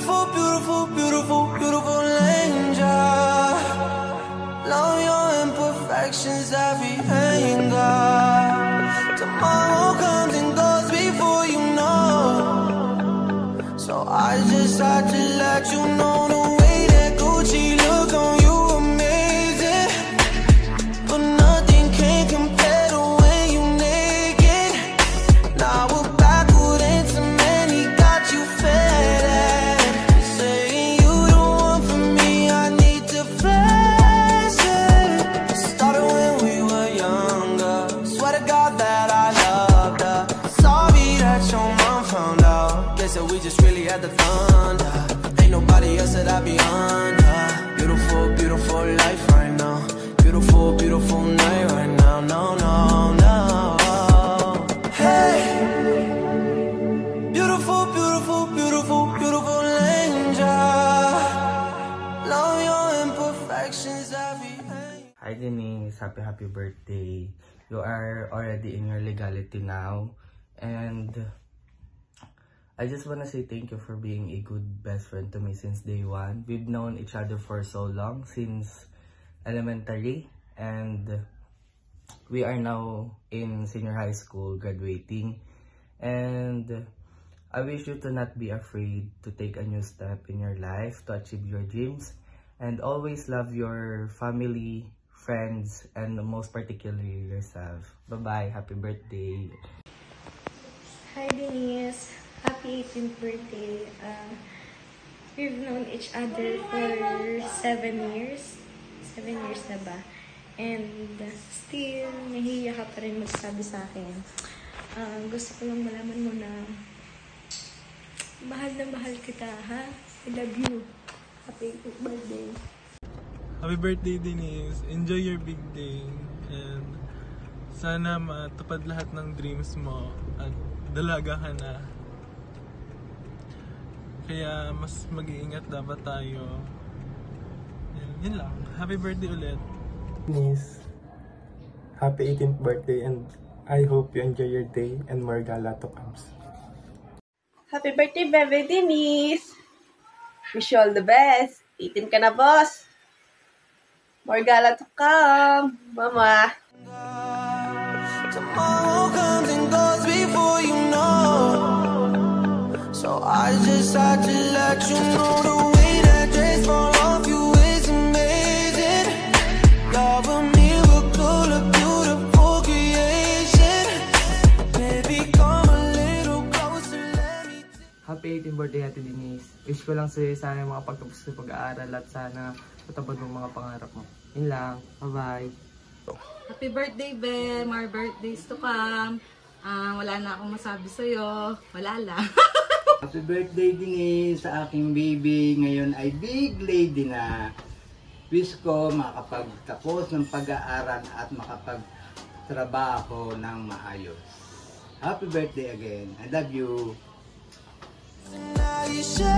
Beautiful, beautiful, beautiful, beautiful angel. Love your imperfections, every anger. Tomorrow comes and goes before you know. So I just had to let you know the way that Gucci look on you amazing. But nothing can compare to when you naked. Now we're backward into many, got you fed. Saying you the one for me, I need to flex it. Started when we were younger. Swear to God that I loved her. Sorry that your mom found out. They said we just really had the thunder. Ain't nobody else that I be under. Beautiful, beautiful life right now. Beautiful, beautiful night right now. No, no, no. Hey, beautiful, beautiful, beautiful, beautiful angel. Love your imperfections, every day. Hi Denise, happy birthday. You are already in your legality now, and I just want to say thank you for being a good best friend to me since day one. We've known each other for so long, since elementary, and we are now in senior high school graduating, and I wish you to not be afraid to take a new step in your life to achieve your dreams, and always love your family, friends, and most particularly yourself. Bye-bye. Happy birthday. Hi Denise, happy 18th birthday. We've known each other for 7 years. 7 years na ba? And still, nahihiya ka pa rin magsabi sa akin. Gusto ko lang malaman mo na mahal kita, ha? I love you. Happy birthday. Happy birthday, Denise. Enjoy your big day. And sana matupad lahat ng dreams mo at dalaga ka na. Kaya mas mag-iingat dapat tayo. Yun lang. Happy birthday ulit. Denise, happy 18th birthday, and I hope you enjoy your day and more gala to come. Happy birthday, Bebe Denise! Wish you all the best. 18 ka na, boss. More gala to come, Mama. Tomorrow comes and goes before you know. So I just had to let you know the way that dress fall off you is amazing. You're a miracle, a beautiful creation. Baby, come a little closer, let me Happy 18th birthday, Ate Denise. Wish ko lang sa'yo sana makapagtapos sa pag-aaral at sana matapos mo mga pangarap mo. Yun lang. Bye-bye. Happy birthday, Ben! More birthdays to come. Wala na akong masabi sa'yo. Wala lang. Happy birthday, Denise, sa aking baby. Ngayon ay big lady na. Wish ko makapagtapos ng pag-aaral at makapagtrabaho ng maayos. Happy birthday again. I love you. Now you're shaking.